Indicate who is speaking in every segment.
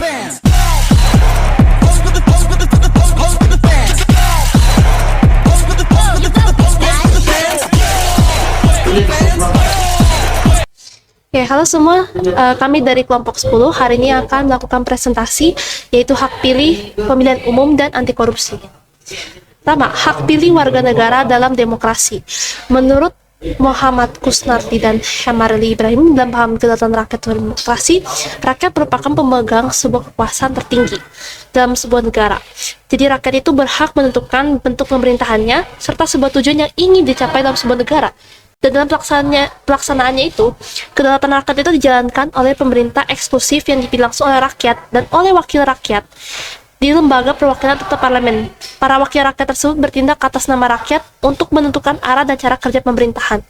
Speaker 1: Oke, halo semua, kami dari kelompok 10 hari ini akan melakukan presentasi yaitu hak pilih, pemilihan umum, dan anti korupsi. Pertama, hak pilih warga negara dalam demokrasi. Menurut Muhammad Kusnardi dan Hemarli Ibrahim dalam paham kedaulatan rakyat dalam demokrasi, rakyat merupakan pemegang sebuah kekuasaan tertinggi dalam sebuah negara. Jadi rakyat itu berhak menentukan bentuk pemerintahannya serta sebuah tujuan yang ingin dicapai dalam sebuah negara. Dan dalam pelaksanaannya itu, kedaulatan rakyat itu dijalankan oleh pemerintah eksklusif yang dipilih langsung oleh rakyat dan oleh wakil rakyat di lembaga perwakilan atau parlemen. Para wakil rakyat tersebut bertindak atas nama rakyat untuk menentukan arah dan cara kerja pemerintahan.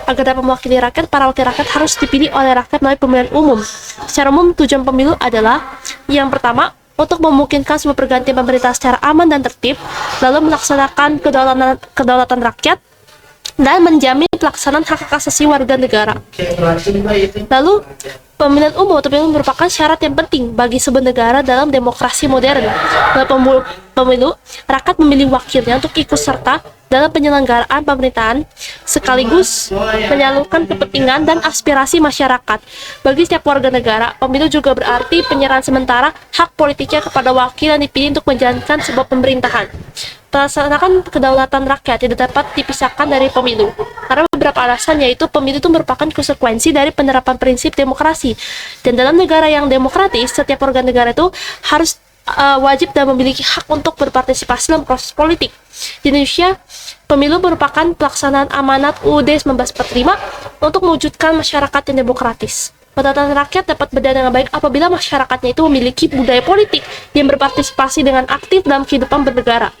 Speaker 1: Agar dapat mewakili rakyat, para wakil rakyat harus dipilih oleh rakyat melalui pemilihan umum. Secara umum, tujuan pemilu adalah yang pertama, untuk memungkinkan sebuah pergantian pemerintah secara aman dan tertib, lalu melaksanakan kedaulatan rakyat, dan menjamin pelaksanaan hak asasi warga negara. Lalu, pemilihan umum atau pemilu merupakan syarat yang penting bagi sebuah negara dalam demokrasi modern. Dalam pemilu, rakyat memilih wakilnya untuk ikut serta dalam penyelenggaraan pemerintahan sekaligus menyalurkan kepentingan dan aspirasi masyarakat. Bagi setiap warga negara, pemilu juga berarti penyerahan sementara hak politiknya kepada wakil yang dipilih untuk menjalankan sebuah pemerintahan. Melaksanakan kedaulatan rakyat tidak dapat dipisahkan dari pemilu. Karena beberapa alasan, yaitu pemilu itu merupakan konsekuensi dari penerapan prinsip demokrasi. Dan dalam negara yang demokratis, setiap warga negara itu harus wajib dan memiliki hak untuk berpartisipasi dalam proses politik. Di Indonesia, pemilu merupakan pelaksanaan amanat UUD 1945 untuk mewujudkan masyarakat yang demokratis. Kedaulatan rakyat dapat berjalan dengan baik apabila masyarakatnya itu memiliki budaya politik yang berpartisipasi dengan aktif dalam kehidupan bernegara.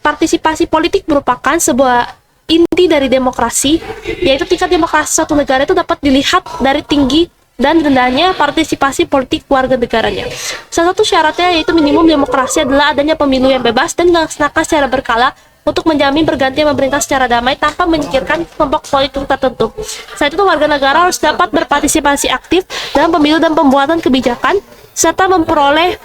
Speaker 1: Partisipasi politik merupakan sebuah inti dari demokrasi, yaitu tingkat demokrasi suatu negara itu dapat dilihat dari tinggi dan rendahnya partisipasi politik warga negaranya. Salah satu syaratnya yaitu minimum demokrasi adalah adanya pemilu yang bebas dan dilaksanakan secara berkala untuk menjamin pergantian pemerintah secara damai tanpa menyingkirkan kelompok politik tertentu. Selain itu, warga negara harus dapat berpartisipasi aktif dalam pemilu dan pembuatan kebijakan serta memperoleh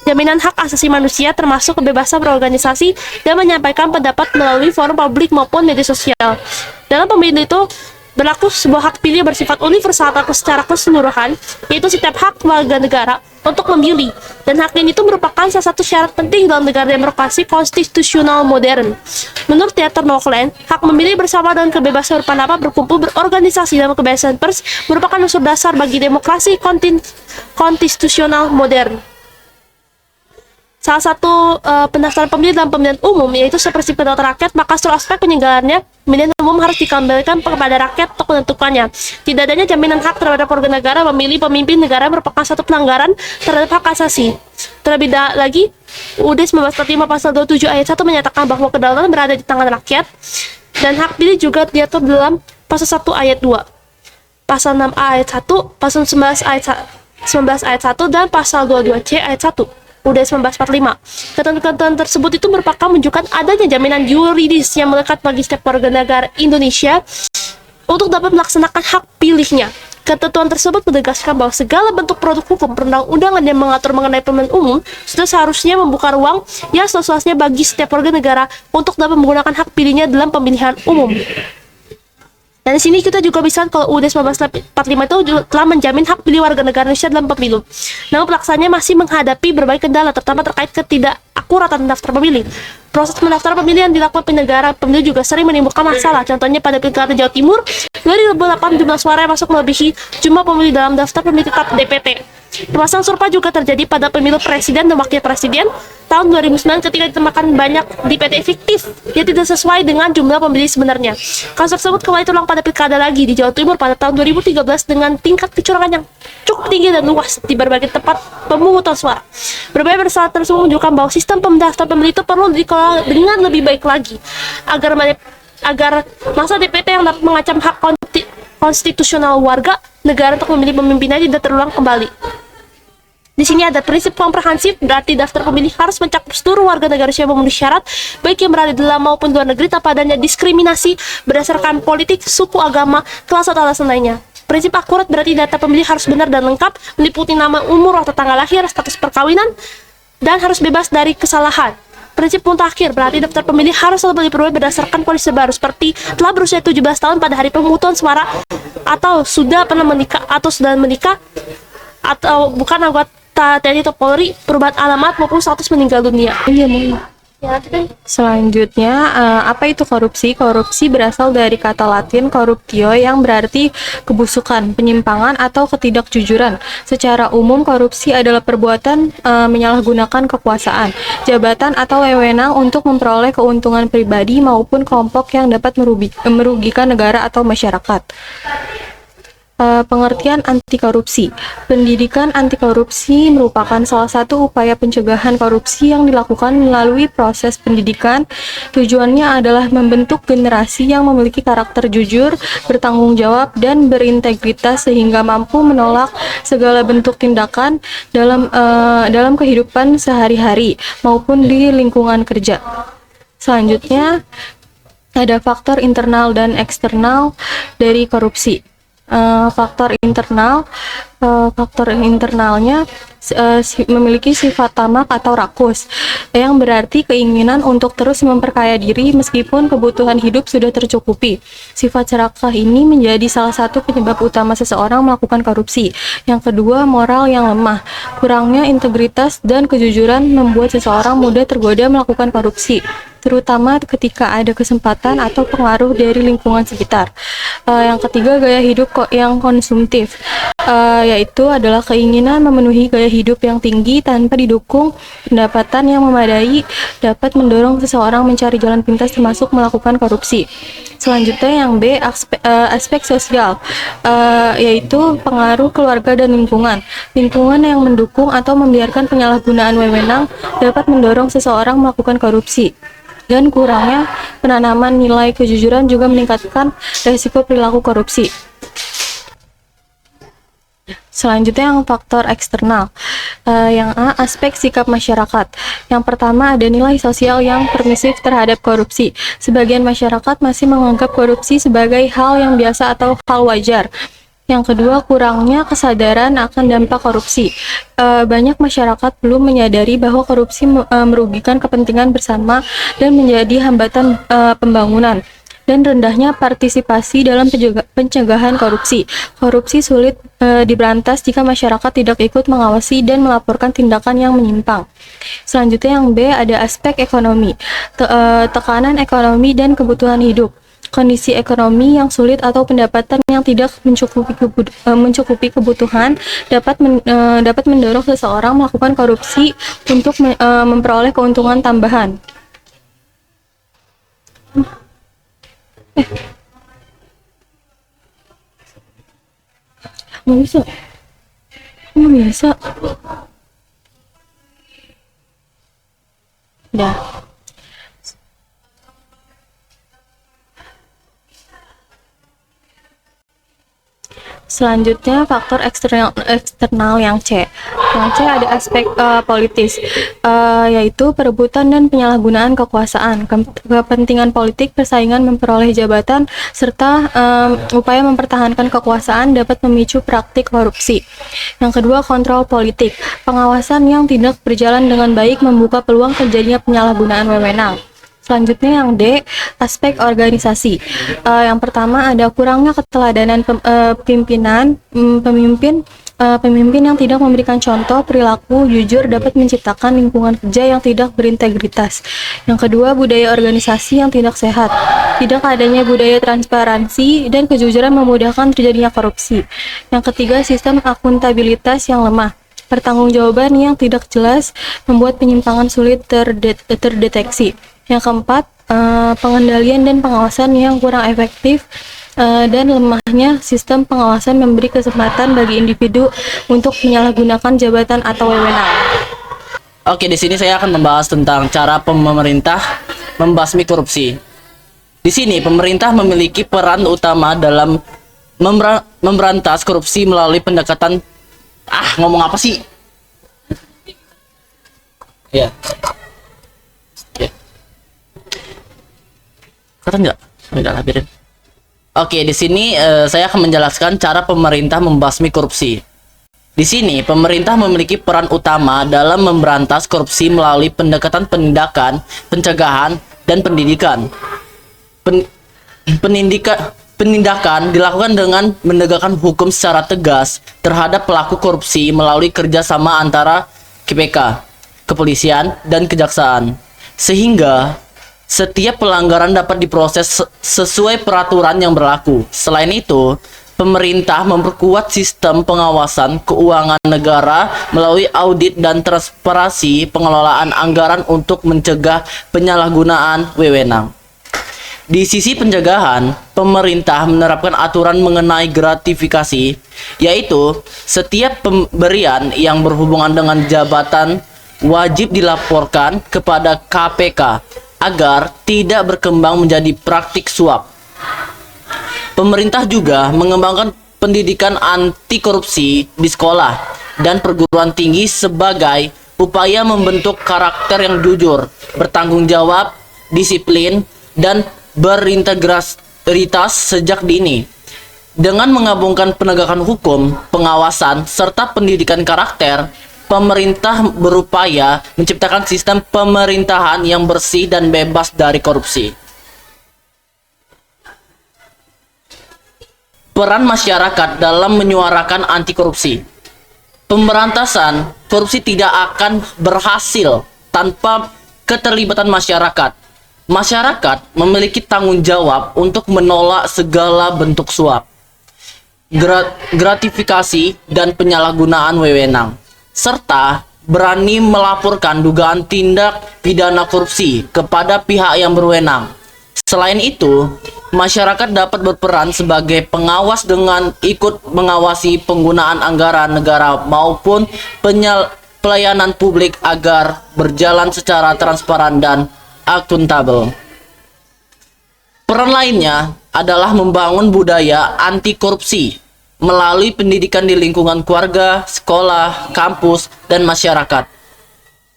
Speaker 1: jaminan hak asasi manusia termasuk kebebasan berorganisasi dan menyampaikan pendapat melalui forum publik maupun media sosial. Dalam pemilu itu berlaku sebuah hak pilih bersifat universal atau secara keseluruhan, yaitu setiap hak warga negara untuk memilih, dan hak ini itu merupakan salah satu syarat penting dalam negara demokrasi konstitusional modern. Menurut Theodor Nocklen, hak memilih bersama dengan kebebasan berpendapat, berkumpul, berorganisasi, dan kebebasan pers merupakan unsur dasar bagi demokrasi konstitusional modern. Salah satu pendaftaran pemilih dalam pemilihan umum yaitu seperti kedaulatan rakyat, maka seluruh aspek penyelenggarannya pemilihan umum harus dikembalikan kepada rakyat untuk menentukannya. Tidak adanya jaminan hak terhadap warga negara memilih pemimpin negara merupakan satu pelanggaran terhadap hak asasi. Terlebih lagi, UUD 1945 pasal 27 ayat 1 menyatakan bahwa kedaulatan berada di tangan rakyat, dan hak pilih juga diatur dalam pasal 1 ayat 2, pasal 6A ayat 1, pasal 19 ayat 1, dan pasal 22C ayat 1. UUD 1945. Ketentuan tersebut itu merupakan menunjukkan adanya jaminan yuridis yang melekat bagi setiap warga negara Indonesia untuk dapat melaksanakan hak pilihnya. Ketentuan tersebut menegaskan bahwa segala bentuk produk hukum perundang-undangan yang mengatur mengenai pemilihan umum sudah seharusnya membuka ruang yang seluas-luasnya bagi setiap warga negara untuk dapat menggunakan hak pilihnya dalam pemilihan umum. Dan di sini kita juga bisa kalau UUD 1945 itu telah menjamin hak pilih warga negara Indonesia dalam pemilu. Namun pelaksanaannya masih menghadapi berbagai kendala, terutama terkait ketidakakuratan daftar pemilih. Proses pendaftaran pemilih yang dilakukan penyelenggara pemilu juga sering menimbulkan masalah. Contohnya pada Pilkada Jawa Timur, 2008 jumlah suara yang masuk melebihi jumlah pemilih dalam daftar pemilih tetap DPT. Permasalahan serupa juga terjadi pada pemilu presiden dan wakil presiden tahun 2009 ketika ditemukan banyak DPT fiktif yang tidak sesuai dengan jumlah pemilih sebenarnya. Kasus tersebut kembali terulang pada pilkada lagi di Jawa Timur pada tahun 2013 dengan tingkat kecurangan yang cukup tinggi dan luas di berbagai tempat pemungutan suara. Berbagai persoalan tersebut menunjukkan bahwa sistem pendaftaran pemilih itu perlu dikelola dengan lebih baik lagi agar masa DPT yang dapat mengancam hak konstitusional warga negara untuk memilih pemimpinnya tidak terulang kembali. Di sini ada prinsip komprehensif, berarti daftar pemilih harus mencakup seluruh warga negara yang memenuhi syarat, baik yang berada di dalam maupun luar negeri, tanpa adanya diskriminasi berdasarkan politik, suku, agama, kelas atau alasan lainnya. Prinsip akurat berarti data pemilih harus benar dan lengkap, meliputi nama, umur atau tanggal lahir, status perkawinan, dan harus bebas dari kesalahan. Prinsip mutakhir berarti daftar pemilih harus selalu diperoleh berdasarkan kondisi baru, seperti telah berusia 17 tahun pada hari pemungutan suara, atau sudah pernah menikah, atau bukan anggota TNI atau Polri, perubahan alamat maupun status meninggal dunia. Iya, ya,
Speaker 2: Selanjutnya, apa itu korupsi? Korupsi berasal dari kata Latin corruptio yang berarti kebusukan, penyimpangan, atau ketidakjujuran. Secara umum, korupsi adalah perbuatan menyalahgunakan kekuasaan, jabatan, atau wewenang untuk memperoleh keuntungan pribadi maupun kelompok yang dapat merugikan negara atau masyarakat. Pengertian anti korupsi. Pendidikan anti korupsi merupakan salah satu upaya pencegahan korupsi yang dilakukan melalui proses pendidikan. Tujuannya adalah membentuk generasi yang memiliki karakter jujur, bertanggung jawab, dan berintegritas sehingga mampu menolak segala bentuk tindakan dalam kehidupan sehari-hari maupun di lingkungan kerja. Selanjutnya, ada faktor internal dan eksternal dari korupsi. Faktor internalnya memiliki sifat tamak atau rakus, yang berarti keinginan untuk terus memperkaya diri meskipun kebutuhan hidup sudah tercukupi. Sifat serakah ini menjadi salah satu penyebab utama seseorang melakukan korupsi. Yang kedua, moral yang lemah. Kurangnya integritas dan kejujuran membuat seseorang mudah tergoda melakukan korupsi, terutama ketika ada kesempatan atau pengaruh dari lingkungan sekitar. Yang ketiga, gaya hidup yang konsumtif, yaitu adalah keinginan memenuhi gaya hidup yang tinggi tanpa didukung pendapatan yang memadai, dapat mendorong seseorang mencari jalan pintas termasuk melakukan korupsi. Selanjutnya yang B, aspek sosial, yaitu pengaruh keluarga dan lingkungan. Lingkungan yang mendukung atau membiarkan penyalahgunaan wewenang dapat mendorong seseorang melakukan korupsi. Dan kurangnya penanaman nilai kejujuran juga meningkatkan risiko perilaku korupsi. Selanjutnya yang faktor eksternal. Yang A, aspek sikap masyarakat. Yang pertama, ada nilai sosial yang permisif terhadap korupsi. Sebagian masyarakat masih menganggap korupsi sebagai hal yang biasa atau hal wajar. Yang kedua, kurangnya kesadaran akan dampak korupsi. Banyak masyarakat belum menyadari bahwa korupsi merugikan kepentingan bersama dan menjadi hambatan pembangunan. Dan rendahnya partisipasi dalam pencegahan korupsi. Korupsi sulit diberantas jika masyarakat tidak ikut mengawasi dan melaporkan tindakan yang menyimpang. Selanjutnya yang B, ada aspek ekonomi. Tekanan ekonomi dan kebutuhan hidup. Kondisi ekonomi yang sulit atau pendapatan yang tidak mencukupi kebutuhan dapat mendorong seseorang melakukan korupsi untuk memperoleh keuntungan tambahan. Nggak bisa. Nggak bisa. Udah. Selanjutnya faktor eksternal yang C. Yang C ada aspek politis, yaitu perebutan dan penyalahgunaan kekuasaan, kepentingan politik, persaingan memperoleh jabatan, serta upaya mempertahankan kekuasaan dapat memicu praktik korupsi. Yang kedua, kontrol politik, pengawasan yang tidak berjalan dengan baik membuka peluang terjadinya penyalahgunaan wewenang. Selanjutnya yang D, aspek organisasi. Yang pertama ada kurangnya keteladanan pemimpin yang tidak memberikan contoh perilaku jujur dapat menciptakan lingkungan kerja yang tidak berintegritas. Yang kedua, budaya organisasi yang tidak sehat. Tidak adanya budaya transparansi dan kejujuran memudahkan terjadinya korupsi. Yang ketiga, sistem akuntabilitas yang lemah. Pertanggungjawaban yang tidak jelas membuat penyimpangan sulit terdeteksi. Yang keempat, pengendalian dan pengawasan yang kurang efektif dan lemahnya sistem pengawasan memberi kesempatan bagi individu untuk menyalahgunakan jabatan atau wewenang.
Speaker 3: Oke, di sini saya akan membahas tentang cara pemerintah membasmi korupsi. Di sini pemerintah memiliki peran utama dalam memberantas korupsi melalui pendekatan ngomong apa sih? Ya. Keren nggak? Nggak labirin. Oke, di sini saya akan menjelaskan cara pemerintah membasmi korupsi. Di sini, pemerintah memiliki peran utama dalam memberantas korupsi melalui pendekatan penindakan, pencegahan, dan pendidikan. Penindakan dilakukan dengan menegakkan hukum secara tegas terhadap pelaku korupsi melalui kerjasama antara KPK, kepolisian, dan kejaksaan, sehingga setiap pelanggaran dapat diproses sesuai peraturan yang berlaku. Selain itu, pemerintah memperkuat sistem pengawasan keuangan negara melalui audit dan transparansi pengelolaan anggaran untuk mencegah penyalahgunaan wewenang. Di sisi pencegahan, pemerintah menerapkan aturan mengenai gratifikasi, yaitu setiap pemberian yang berhubungan dengan jabatan wajib dilaporkan kepada KPK agar tidak berkembang menjadi praktik suap. Pemerintah juga mengembangkan pendidikan anti korupsi di sekolah dan perguruan tinggi sebagai upaya membentuk karakter yang jujur, bertanggung jawab, disiplin, dan berintegritas sejak dini. Dengan menggabungkan penegakan hukum, pengawasan, serta pendidikan karakter, pemerintah berupaya menciptakan sistem pemerintahan yang bersih dan bebas dari korupsi. Peran masyarakat dalam menyuarakan anti korupsi. Pemberantasan korupsi tidak akan berhasil tanpa keterlibatan masyarakat. Masyarakat memiliki tanggung jawab untuk menolak segala bentuk suap, gratifikasi, dan penyalahgunaan wewenang, serta berani melaporkan dugaan tindak pidana korupsi kepada pihak yang berwenang. Selain itu, masyarakat dapat berperan sebagai pengawas dengan ikut mengawasi penggunaan anggaran negara maupun pelayanan publik agar berjalan secara transparan dan akuntabel. Peran lainnya adalah membangun budaya anti korupsi melalui pendidikan di lingkungan keluarga, sekolah, kampus, dan masyarakat.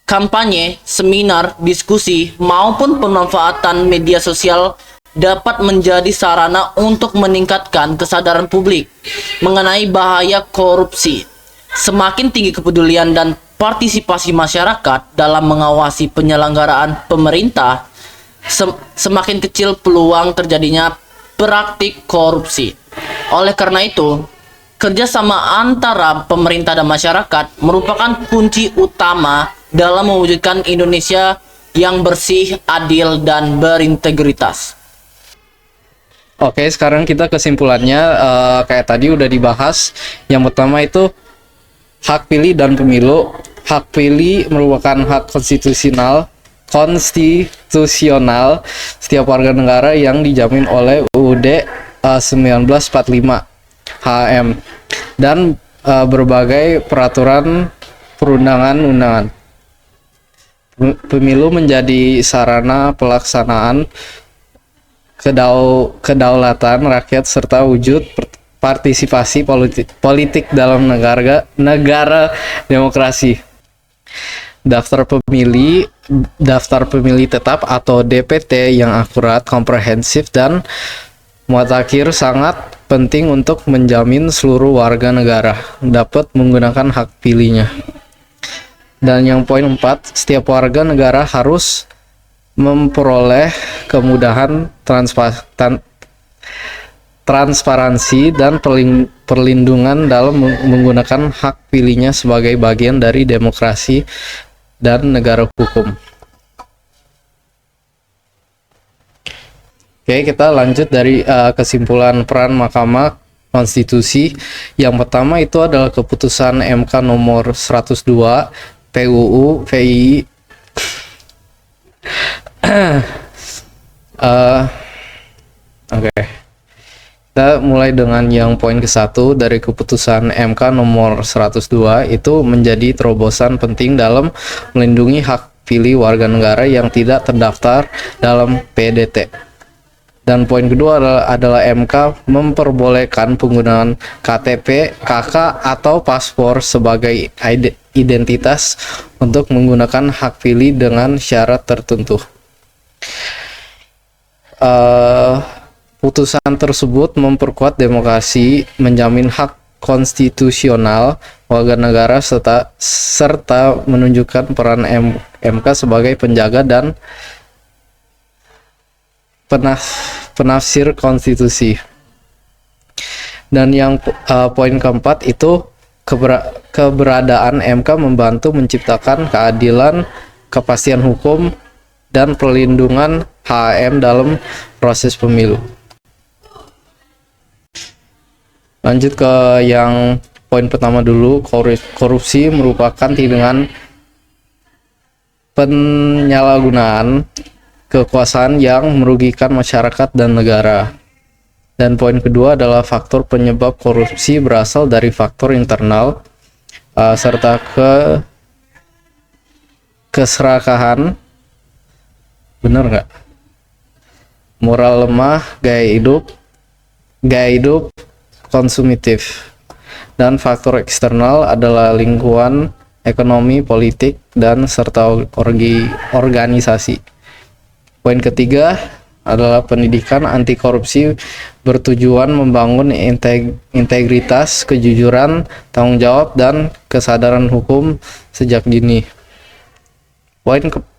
Speaker 3: Kampanye, seminar, diskusi, maupun pemanfaatan media sosial dapat menjadi sarana untuk meningkatkan kesadaran publik mengenai bahaya korupsi. Semakin tinggi kepedulian dan partisipasi masyarakat dalam mengawasi penyelenggaraan pemerintah, semakin kecil peluang terjadinya praktik korupsi. Oleh karena itu, kerjasama antara pemerintah dan masyarakat merupakan kunci utama dalam mewujudkan Indonesia yang bersih, adil, dan berintegritas.
Speaker 4: Oke, sekarang kita kesimpulannya kayak tadi udah dibahas. Yang pertama itu hak pilih dan pemilu. Hak pilih merupakan hak konstitusional setiap warga negara yang dijamin oleh UUD 1945 HM dan berbagai peraturan perundangan-undangan. Pemilu menjadi sarana pelaksanaan kedaulatan rakyat serta wujud partisipasi politik dalam negara demokrasi. Daftar pemilih tetap atau DPT yang akurat, komprehensif, dan mutakhir sangat penting untuk menjamin seluruh warga negara dapat menggunakan hak pilihnya. Dan yang poin 4, setiap warga negara harus memperoleh kemudahan transparansi dan perlindungan dalam menggunakan hak pilihnya sebagai bagian dari demokrasi dan negara hukum. Oke, kita lanjut dari kesimpulan peran Mahkamah Konstitusi. Yang pertama itu adalah keputusan MK nomor 102 PUU VI Oke. Kita mulai dengan yang poin ke-1 dari keputusan MK nomor 102 itu menjadi terobosan penting dalam melindungi hak pilih warga negara yang tidak terdaftar dalam PDT. Dan poin kedua adalah MK memperbolehkan penggunaan KTP, KK, atau paspor sebagai identitas untuk menggunakan hak pilih dengan syarat tertentu. Putusan tersebut memperkuat demokrasi, menjamin hak konstitusional warga negara serta menunjukkan peran MK sebagai penjaga dan penafsir konstitusi. Dan yang poin keempat itu keberadaan MK membantu menciptakan keadilan, kepastian hukum, dan perlindungan HAM dalam proses pemilu. Lanjut ke yang poin pertama dulu, korupsi merupakan tindakan penyalahgunaan kekuasaan yang merugikan masyarakat dan negara. Dan poin kedua adalah faktor penyebab korupsi berasal dari faktor internal serta keserakahan, bener nggak? Moral lemah, gaya hidup konsumtif. Dan faktor eksternal adalah lingkungan, ekonomi, politik, dan serta organisasi. Poin ketiga adalah pendidikan anti korupsi bertujuan membangun integritas, kejujuran, tanggung jawab, dan kesadaran hukum sejak dini.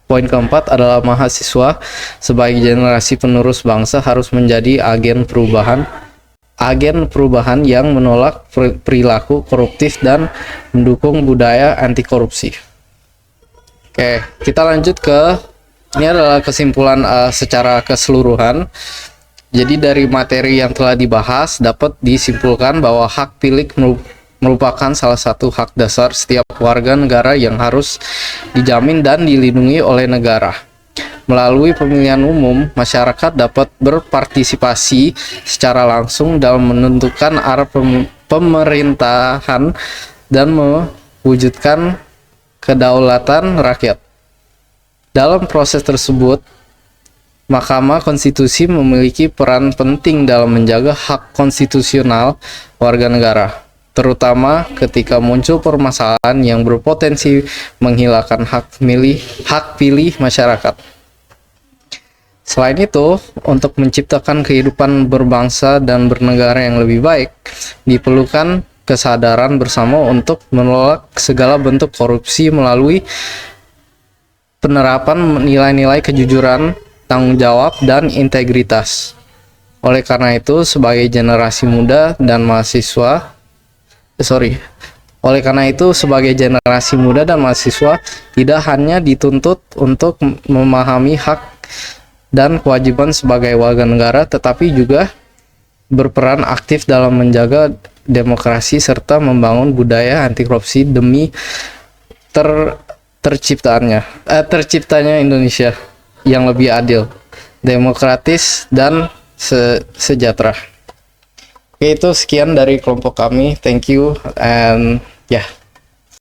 Speaker 4: Poin keempat adalah mahasiswa sebagai generasi penerus bangsa harus menjadi agen perubahan yang menolak perilaku koruptif dan mendukung budaya anti korupsi. Oke, kita lanjut ke ini adalah kesimpulan secara keseluruhan. Jadi dari materi yang telah dibahas dapat disimpulkan bahwa hak pilih merupakan salah satu hak dasar setiap warga negara yang harus dijamin dan dilindungi oleh negara. Melalui pemilihan umum, masyarakat dapat berpartisipasi secara langsung dalam menentukan arah pemerintahan dan mewujudkan kedaulatan rakyat. Dalam proses tersebut, Mahkamah Konstitusi memiliki peran penting dalam menjaga hak konstitusional warga negara, terutama ketika muncul permasalahan yang berpotensi menghilangkan hak pilih masyarakat. Selain itu, untuk menciptakan kehidupan berbangsa dan bernegara yang lebih baik, diperlukan kesadaran bersama untuk menolak segala bentuk korupsi melalui penerapan nilai-nilai kejujuran, tanggung jawab, dan integritas. Oleh karena itu, sebagai generasi muda dan mahasiswa tidak hanya dituntut untuk memahami hak dan kewajiban sebagai warga negara, tetapi juga berperan aktif dalam menjaga demokrasi serta membangun budaya anti korupsi demi terciptanya Indonesia yang lebih adil, demokratis, dan sejahtera. Oke, itu sekian dari kelompok kami. Thank you and